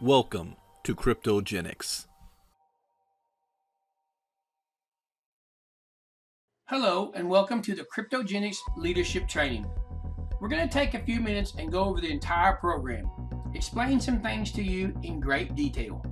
Welcome to KGX. Hello and welcome to the KGX Leadership Training. We're going to take a few minutes and go over the entire program, explain some things to you in great detail.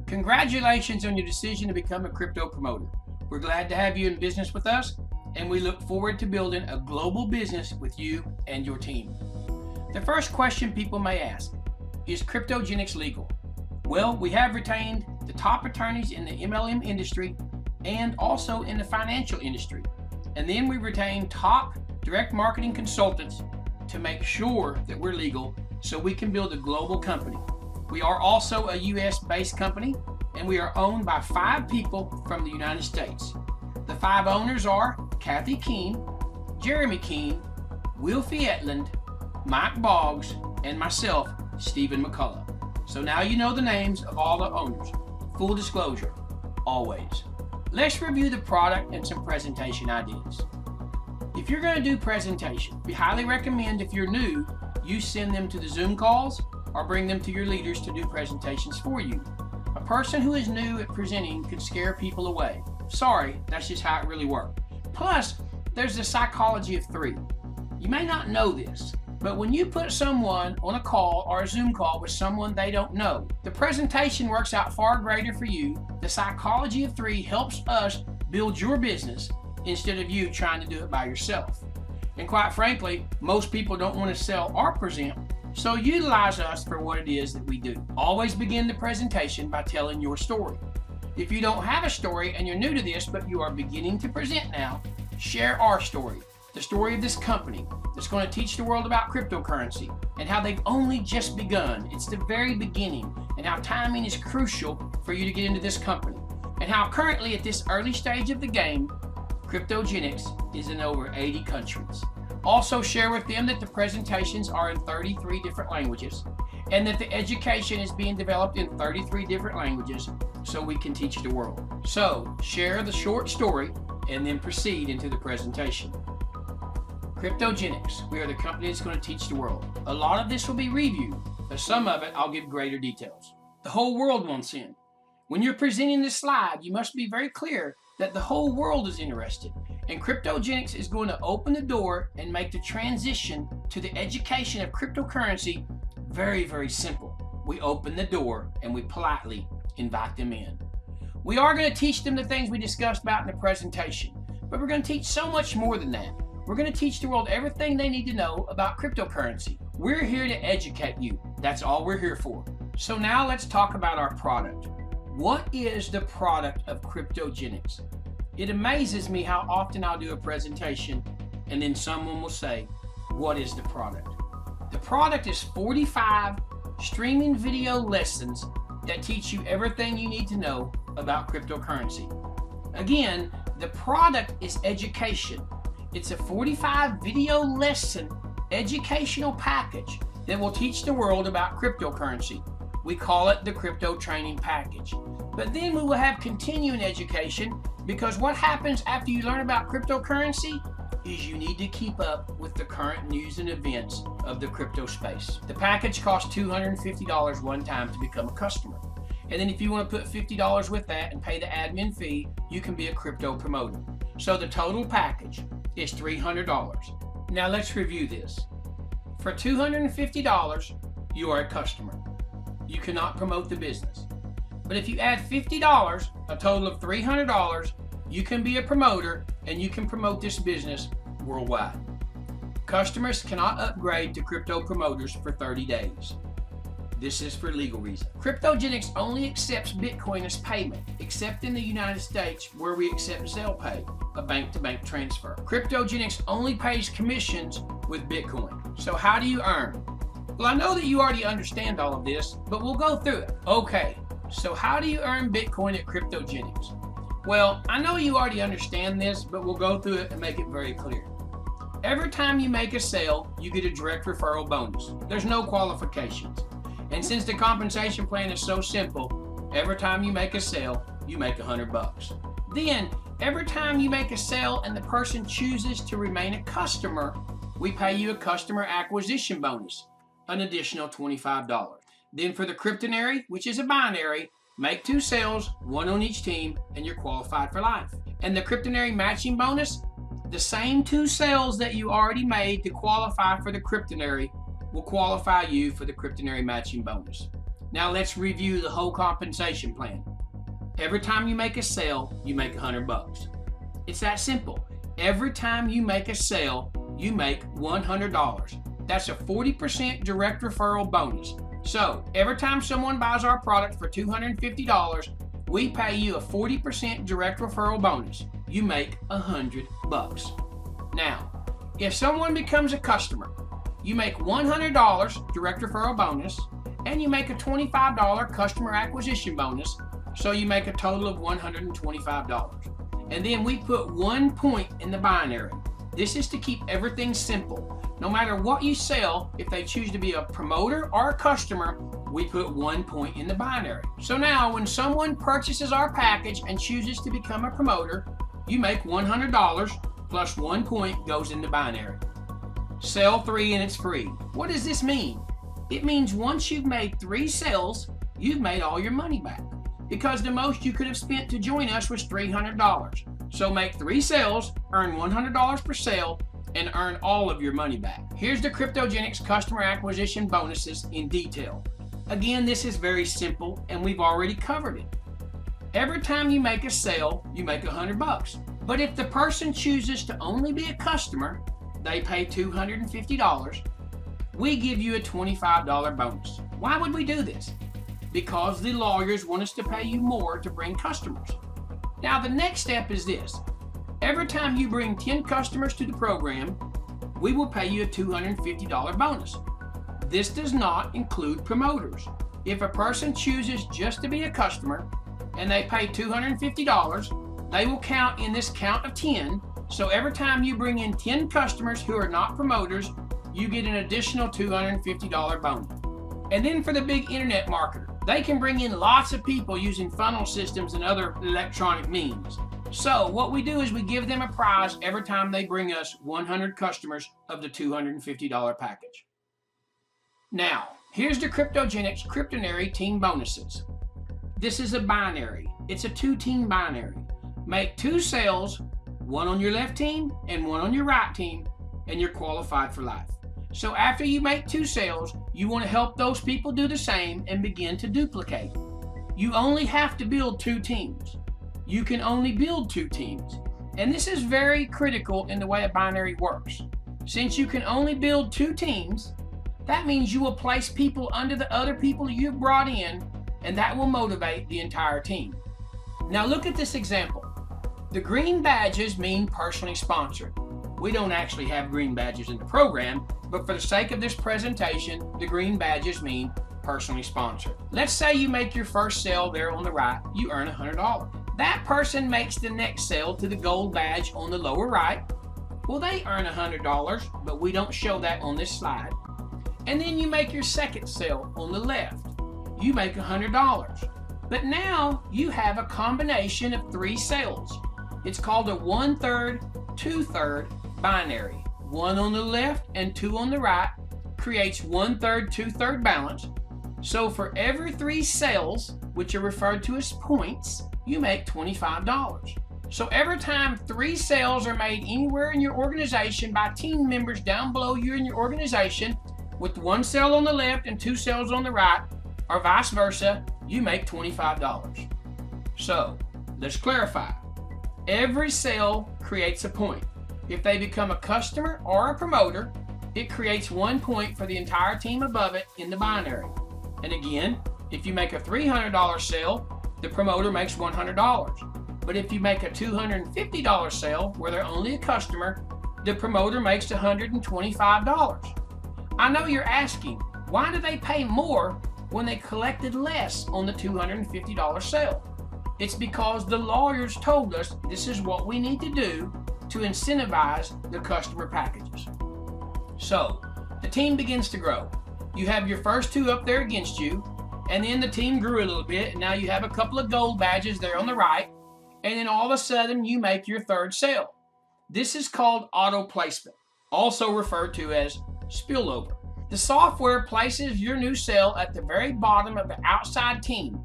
Congratulations on your decision to become a crypto promoter. We're glad to have you in business with us, and we look forward to building a global business with you and your team. The first question people may ask, is KGX legal? Well, we have retained the top attorneys in the MLM industry and also in the financial industry. And then we retain top direct marketing consultants to make sure that we're legal so we can build a global company. We are also a US-based company, and we are owned by 5 people from the United States. The 5 owners are Kathy Keene, Jeremy Keene, Will Fietland, Mike Boggs, and myself, Stephen McCullough. So now you know the names of all the owners. Full disclosure, always. Let's review the product and some presentation ideas. If you're going to do presentation, we highly recommend, if you're new, you send them to the Zoom calls or bring them to your leaders to do presentations for you. A person who is new at presenting can scare people away. Sorry, that's just how it really works. Plus, there's the psychology of 3. You may not know this, but when you put someone on a call or a Zoom call with someone they don't know, the presentation works out far greater for you. The psychology of 3 helps us build your business instead of you trying to do it by yourself. And quite frankly, most people don't want to sell or present, so utilize us for what it is that we do. Always begin the presentation by telling your story. If you don't have a story and you're new to this, but you are beginning to present now, share our story. The story of this company that's going to teach the world about cryptocurrency and how they've only just begun. It's the very beginning, and how timing is crucial for you to get into this company, and how currently at this early stage of the game, KGX is in over 80 countries. Also share with them that the presentations are in 33 different languages and that the education is being developed in 33 different languages so we can teach the world. So share the short story and then proceed into the presentation. KGX, we are the company that's going to teach the world. A lot of this will be review, but some of it I'll give greater details. The whole world wants in. When you're presenting this slide, you must be very clear that the whole world is interested. And KGX is going to open the door and make the transition to the education of cryptocurrency very, very simple. We open the door and we politely invite them in. We are going to teach them the things we discussed about in the presentation, but we're going to teach so much more than that. We're going to teach the world everything they need to know about cryptocurrency. We're here to educate you. That's all we're here for. So now let's talk about our product. What is the product of KGX? It amazes me how often I'll do a presentation and then someone will say, what is the product? The product is 45 streaming video lessons that teach you everything you need to know about cryptocurrency. Again, the product is education. It's a 45 video lesson educational package that will teach the world about cryptocurrency. We call it the Crypto Training Package. But then we will have continuing education, because what happens after you learn about cryptocurrency is you need to keep up with the current news and events of the crypto space. The package costs $250 one time to become a customer. And then if you want to put $50 with that and pay the admin fee, you can be a crypto promoter. So the total package is $300. Now let's review this. For $250, you are a customer. You cannot promote the business. But if you add $50, a total of $300, you can be a promoter and you can promote this business worldwide. Customers cannot upgrade to crypto promoters for 30 days. This is for legal reasons. KGX only accepts Bitcoin as payment, except in the United States where we accept Zelle Pay, a bank-to-bank transfer. KGX only pays commissions with Bitcoin. So how do you earn? Well, I know that you already understand all of this, but we'll go through it. Okay, so how do you earn Bitcoin at KGX? Well, I know you already understand this, but we'll go through it and make it very clear. Every time you make a sale, you get a direct referral bonus. There's no qualifications. And since the compensation plan is so simple, every time you make a sale, you make $100. Then, every time you make a sale and the person chooses to remain a customer, we pay you a customer acquisition bonus, an additional $25. Then for the cryptonary, which is a binary, make 2 sales, 1 on each team, and you're qualified for life. And the cryptonary matching bonus, the same 2 sales that you already made to qualify for the cryptonary will qualify you for the cryptonary matching bonus. Now let's review the whole compensation plan. Every time you make a sale, you make $100. It's that simple. Every time you make a sale, you make $100. That's a 40% direct referral bonus. So every time someone buys our product for $250, we pay you a 40% direct referral bonus. You make $100. Now, if someone becomes a customer, you make $100 direct referral bonus, and you make a $25 customer acquisition bonus, so you make a total of $125. And then we put 1 point in the binary. This is to keep everything simple. No matter what you sell, if they choose to be a promoter or a customer, we put 1 point in the binary. So now when someone purchases our package and chooses to become a promoter, you make $100 plus 1 point goes in the binary. Sell 3 and it's free. What does this mean? It means once you've made 3 sales, you've made all your money back, because the most you could have spent to join us was $300. So make 3 sales, earn $100 per sale, and earn all of your money back. Here's the Cryptogenics customer acquisition bonuses in detail. Again, this is very simple and we've already covered it. Every time you make a sale, you make $100. But if the person chooses to only be a customer, they pay $250, we give you a $25 bonus. Why would we do this? Because the lawyers want us to pay you more to bring customers. Now the next step is this. Every time you bring 10 customers to the program, we will pay you a $250 bonus. This does not include promoters. If a person chooses just to be a customer and they pay $250, they will count in this count of 10. So every time you bring in 10 customers who are not promoters, you get an additional $250 bonus. And then for the big internet marketer, they can bring in lots of people using funnel systems and other electronic means. So what we do is we give them a prize every time they bring us 100 customers of the $250 package. Now, here's the Cryptogenics Cryptonary team bonuses. This is a binary. It's a 2-team binary. Make 2 sales, 1 on your left team and 1 on your right team, and you're qualified for life. So after you make 2 sales, you want to help those people do the same and begin to duplicate. You only have to build 2 teams. You can only build 2 teams. And this is very critical in the way a binary works. Since you can only build 2 teams, that means you will place people under the other people you've brought in, and that will motivate the entire team. Now look at this example. The green badges mean personally sponsored. We don't actually have green badges in the program, but for the sake of this presentation, the green badges mean personally sponsored. Let's say you make your first sale there on the right, you earn $100. That person makes the next sale to the gold badge on the lower right. Well, they earn $100, but we don't show that on this slide. And then you make your second sale on the left. You make $100. But now you have a combination of 3 sales. It's called a 1/3, 2/3 binary. 1 on the left and 2 on the right creates 1/3, 2/3 balance. So for every 3 sales, which are referred to as points, you make $25. So every time 3 sales are made anywhere in your organization by team members down below you in your organization, with 1 sale on the left and 2 sales on the right, or vice versa, you make $25. So let's clarify. Every sale creates a point. If they become a customer or a promoter, it creates 1 point for the entire team above it in the binary. And again, if you make a $300 sale, the promoter makes $100. But if you make a $250 sale where they're only a customer, the promoter makes $125. I know you're asking, why do they pay more when they collected less on the $250 sale? It's because the lawyers told us this is what we need to do to incentivize the customer packages. So the team begins to grow. You have your first 2 up there against you, and then the team grew a little bit, and now you have a couple of gold badges there on the right, and then all of a sudden you make your 3rd sale. This is called auto placement, also referred to as spillover. The software places your new cell at the very bottom of the outside team,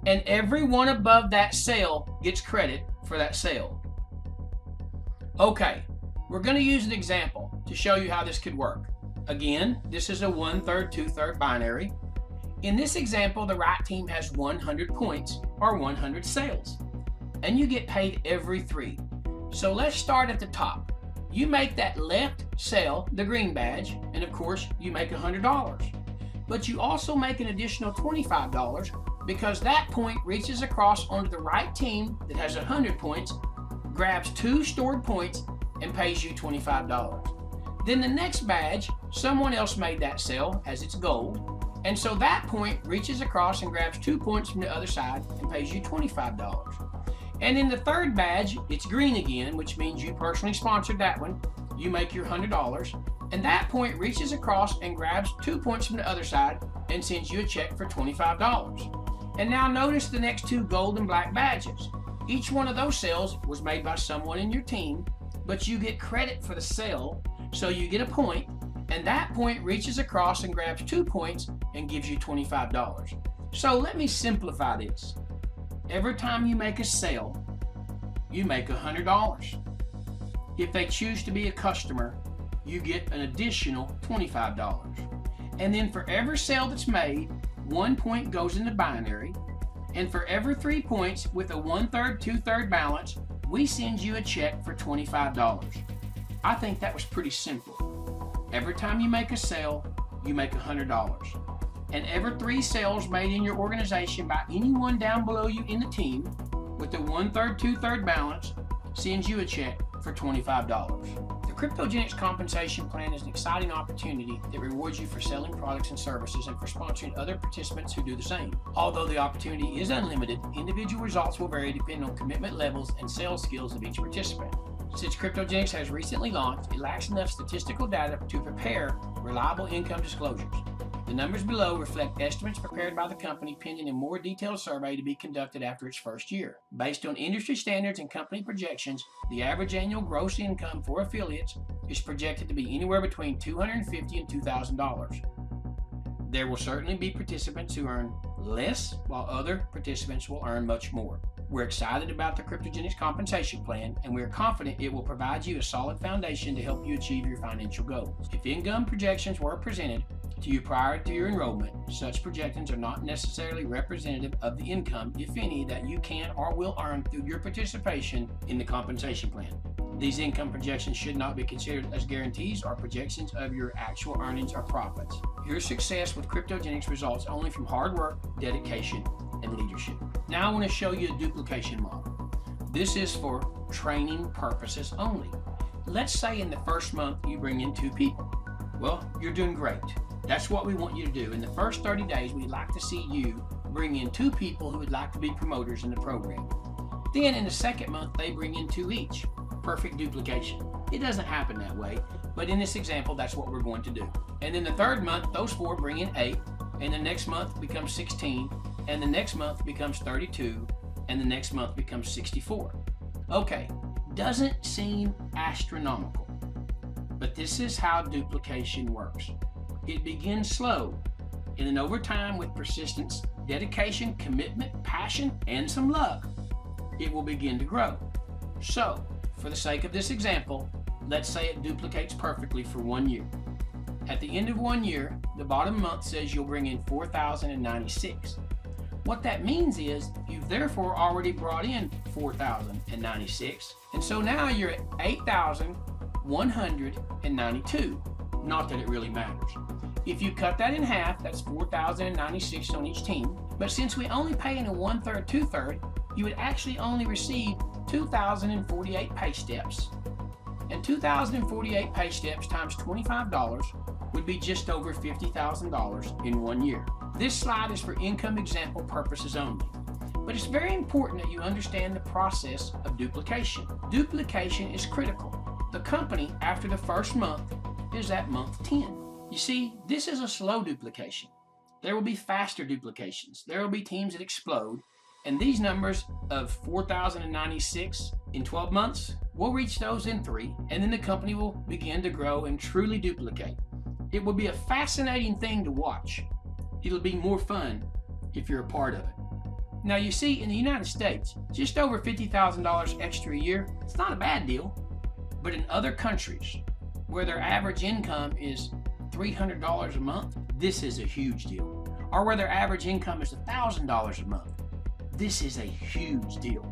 and everyone above that cell gets credit for that cell. Okay, we're going to use an example to show you how this could work. Again, this is a 1/3, 2/3 binary. In this example, the right team has 100 points or 100 sales, and you get paid every 3. So let's start at the top. You make that left cell the green badge, and of course you make $100. But you also make an additional $25 because that point reaches across onto the right team that has 100 points, grabs 2 stored points, and pays you $25. Then the next badge, someone else made that cell as its gold, and so that point reaches across and grabs 2 points from the other side and pays you $25. And in the third badge, it's green again, which means you personally sponsored that one. You make your $100, and that point reaches across and grabs 2 points from the other side and sends you a check for $25. And now notice the next 2 gold and black badges. Each one of those sales was made by someone in your team, but you get credit for the sale, so you get a point, and that point reaches across and grabs 2 points and gives you $25. So let me simplify this. Every time you make a sale, you make $100. If they choose to be a customer, you get an additional $25. And then for every sale that's made, 1 point goes in the binary, and for every 3 points with a 1/3, 2/3 balance, we send you a check for $25. I think that was pretty simple. Every time you make a sale, you make $100. And every 3 sales made in your organization by anyone down below you in the team with the 1/3, 2/3 balance sends you a check for $25. The CryptoGenix compensation plan is an exciting opportunity that rewards you for selling products and services and for sponsoring other participants who do the same. Although the opportunity is unlimited, individual results will vary depending on commitment levels and sales skills of each participant. Since CryptoGenix has recently launched, it lacks enough statistical data to prepare reliable income disclosures. The numbers below reflect estimates prepared by the company pending a more detailed survey to be conducted after its first year. Based on industry standards and company projections, the average annual gross income for affiliates is projected to be anywhere between $250 and $2,000. There will certainly be participants who earn less, while other participants will earn much more. We're excited about the CryptoGenix compensation plan, and we are confident it will provide you a solid foundation to help you achieve your financial goals. If income projections were presented to you prior to your enrollment, such projections are not necessarily representative of the income, if any, that you can or will earn through your participation in the compensation plan. These income projections should not be considered as guarantees or projections of your actual earnings or profits. Your success with CryptoGenix results only from hard work, dedication, and leadership. Now I want to show you a duplication model. This is for training purposes only. Let's say in the first month you bring in 2 people. Well, you're doing great. That's what we want you to do. In the first 30 days, we'd like to see you bring in 2 people who would like to be promoters in the program. Then in the second month, they bring in 2 each. Perfect duplication. It doesn't happen that way, but in this example, that's what we're going to do. And then the third month, those 4 bring in 8, and the next month becomes 16, and the next month becomes 32, and the next month becomes 64. Okay, doesn't seem astronomical, but this is how duplication works. It begins slow, and then over time, with persistence, dedication, commitment, passion, and some luck, it will begin to grow. So, for the sake of this example, let's say it duplicates perfectly for 1 year. At the end of 1 year, the bottom month says you'll bring in 4,096. What that means is you've therefore already brought in 4,096, and so now you're at 8,192. Not that it really matters. If you cut that in half, that's 4,096 on each team. But since we only pay in a 1/3, 2/3, you would actually only receive 2,048 pay steps. And 2,048 pay steps times $25 would be just over $50,000 in 1 year. This slide is for income example purposes only. But it's very important that you understand the process of duplication. Duplication is critical. The company, after the first month, is at month 10. You see, this is a slow duplication. There will be faster duplications. There will be teams that explode, and these numbers of 4,096 in 12 months, we'll reach those in 3, and then the company will begin to grow and truly duplicate. It will be a fascinating thing to watch. It'll be more fun if you're a part of it. Now you see, in the United States, just over $50,000 extra a year, it's not a bad deal. But in other countries, where their average income is $300 a month, this is a huge deal. Or where their average income is $1,000 a month, this is a huge deal.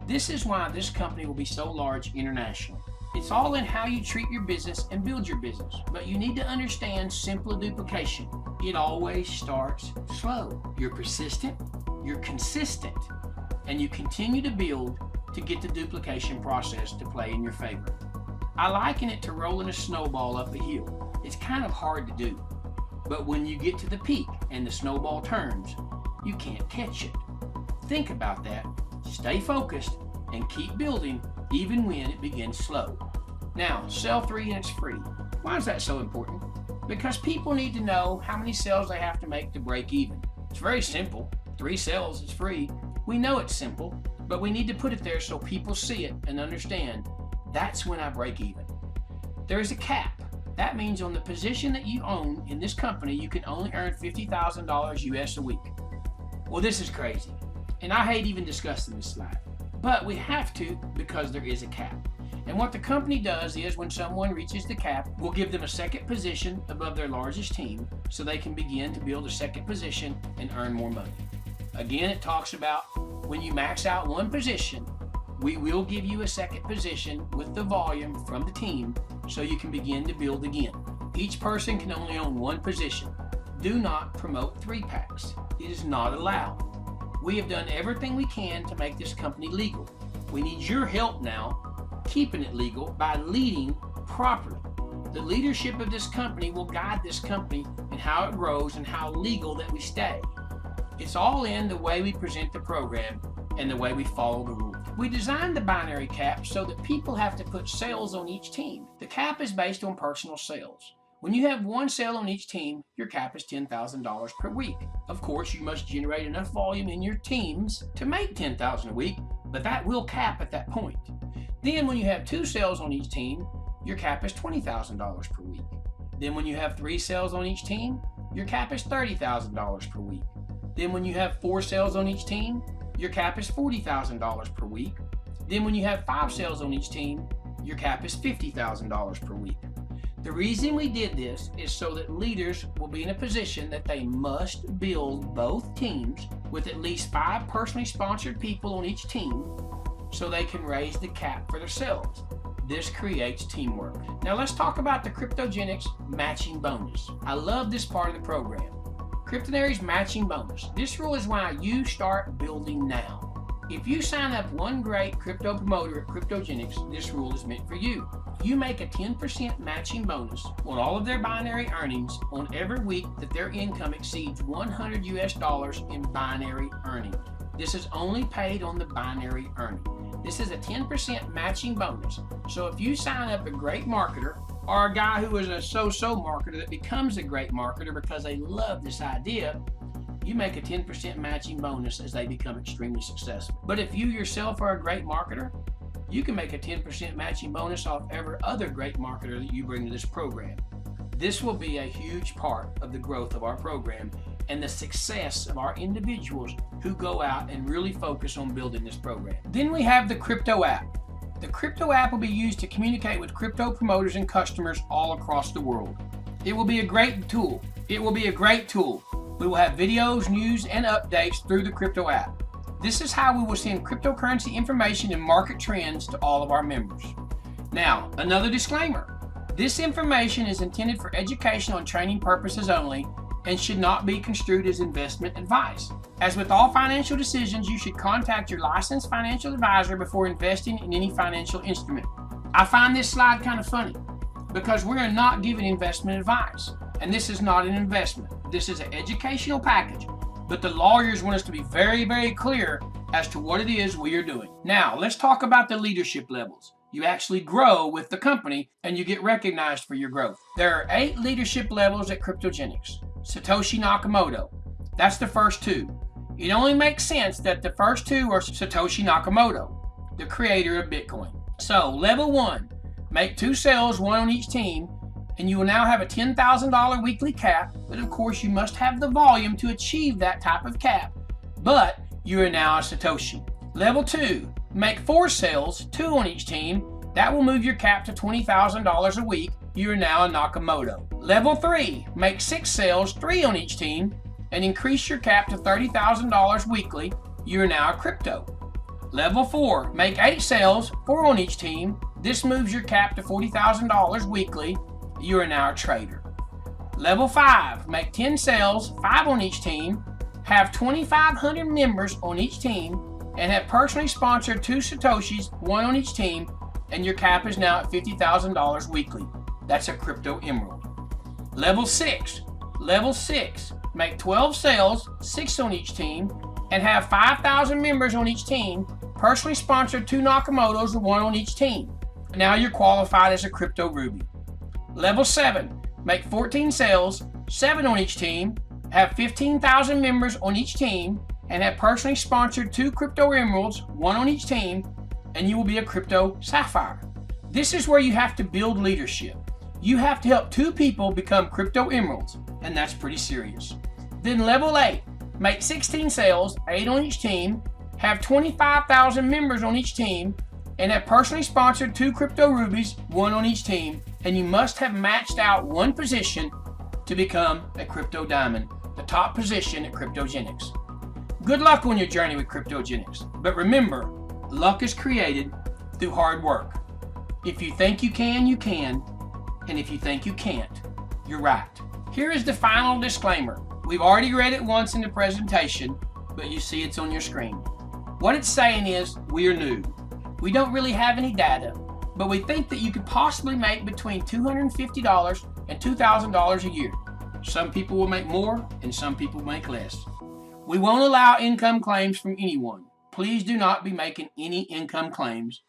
This is why this company will be so large internationally. It's all in how you treat your business and build your business. But you need to understand simple duplication. It always starts slow. You're persistent, you're consistent, and you continue to build to get the duplication process to play in your favor. I liken it to rolling a snowball up a hill. It's kind of hard to do. But when you get to the peak and the snowball turns, you can't catch it. Think about that. Stay focused and keep building even when it begins slow. Now, sell 3 and it's free. Why is that so important? Because people need to know how many sales they have to make to break even. It's very simple. 3 sales is free. We know it's simple, but we need to put it there so people see it and understand that's when I break even. There is a cap. That means on the position that you own in this company, you can only earn $50,000 US a week. Well, this is crazy, and I hate even discussing this slide, but we have to because there is a cap. And what the company does is when someone reaches the cap, we'll give them a second position above their largest team so they can begin to build a second position and earn more money. Again, it talks about when you max out one position, we will give you a second position with the volume from the team so you can begin to build again. Each person can only own one position. Do not promote 3-packs. It is not allowed. We have done everything we can to make this company legal. We need your help now keeping it legal by leading properly. The leadership of this company will guide this company in how it grows and how legal that we stay. It's all in the way we present the program and the way we follow the rules. We designed the binary cap so that people have to put sales on each team. The cap is based on personal sales. When you have 1 sale on each team, your cap is $10,000 per week. Of course, you must generate enough volume in your teams to make $10,000 a week, but that will cap at that point. Then when you have 2 sales on each team, your cap is $20,000 per week. Then when you have 3 sales on each team, your cap is $30,000 per week. Then when you have 4 sales on each team, your cap is $40,000 per week. Then when you have 5 sales on each team, your cap is $50,000 per week. The reason we did this is so that leaders will be in a position that they must build both teams with at least 5 personally sponsored people on each team so they can raise the cap for themselves. This creates teamwork. Now let's talk about the Cryptogenics matching bonus. I love this part of the program. Cryptonary's matching bonus. This rule is why you start building now. If you sign up one great crypto promoter at Cryptogenics, this rule is meant for you. You make a 10% matching bonus on all of their binary earnings on every week that their income exceeds $100 US in binary earning. This is only paid on the binary earning. This is a 10% matching bonus. So if you sign up a great marketer or a guy who is a so-so marketer that becomes a great marketer because they love this idea, you make a 10% matching bonus as they become extremely successful. But if you yourself are a great marketer, you can make a 10% matching bonus off every other great marketer that you bring to this program. This will be a huge part of the growth of our program and the success of our individuals who go out and really focus on building this program. Then we have the crypto app. The crypto app will be used to communicate with crypto promoters and customers all across the world. It will be a great tool. It will be a great tool. We will have videos, news, and updates through the crypto app. This is how we will send cryptocurrency information and market trends to all of our members. Now, another disclaimer. This information is intended for educational and training purposes only and should not be construed as investment advice. As with all financial decisions, you should contact your licensed financial advisor before investing in any financial instrument. I find this slide kind of funny because we are not giving investment advice, and this is not an investment. This is an educational package, but the lawyers want us to be very, very clear as to what it is we are doing. Now, let's talk about the leadership levels. You actually grow with the company and you get recognized for your growth. There are 8 leadership levels at Cryptogenics. Satoshi Nakamoto, that's the first 2. It only makes sense that the first 2 are Satoshi Nakamoto, the creator of Bitcoin. So level 1, make 2 sales, 1 on each team, and you will now have a $10,000 weekly cap, but of course you must have the volume to achieve that type of cap. But you are now a Satoshi. Level 2, make 4 sales, 2 on each team. That will move your cap to $20,000 a week. You are now a Nakamoto. Level 3, make 6 sales, 3 on each team, and increase your cap to $30,000 weekly. You are now a crypto. Level 4, make 8 sales, 4 on each team. This moves your cap to $40,000 weekly. You are now a trader. Level 5, make 10 sales, 5 on each team, have 2,500 members on each team, and have personally sponsored 2 Satoshis, 1 on each team, and your cap is now at $50,000 weekly. That's a crypto emerald. Level 6, make 12 sales, 6 on each team, and have 5,000 members on each team, personally sponsored 2 Nakamotos, 1 on each team. Now you're qualified as a crypto ruby. Level 7, make 14 sales, 7 on each team, have 15,000 members on each team, and have personally sponsored 2 crypto emeralds, 1 on each team, and you will be a crypto sapphire. This is where you have to build leadership. You have to help 2 people become crypto emeralds, and that's pretty serious. Then level 8, make 16 sales, 8 on each team, have 25,000 members on each team, and have personally sponsored 2 crypto rubies, 1 on each team, and you must have maxed out 1 position to become a crypto diamond, the top position at Cryptogenics. Good luck on your journey with Cryptogenics, but remember, luck is created through hard work. If you think you can, you can, and if you think you can't, you're right. Here is the final disclaimer. We've already read it once in the presentation, but you see it's on your screen. What it's saying is, we are new. We don't really have any data, but we think that you could possibly make between $250 and $2,000 a year. Some people will make more, and some people make less. We won't allow income claims from anyone. Please do not be making any income claims.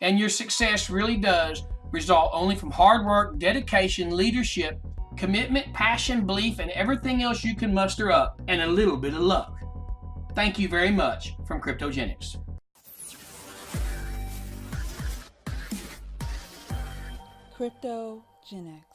And your success really does result only from hard work, dedication, leadership, commitment, passion, belief, and everything else you can muster up, and a little bit of luck. Thank you very much from Cryptogenics. Cryptogenics.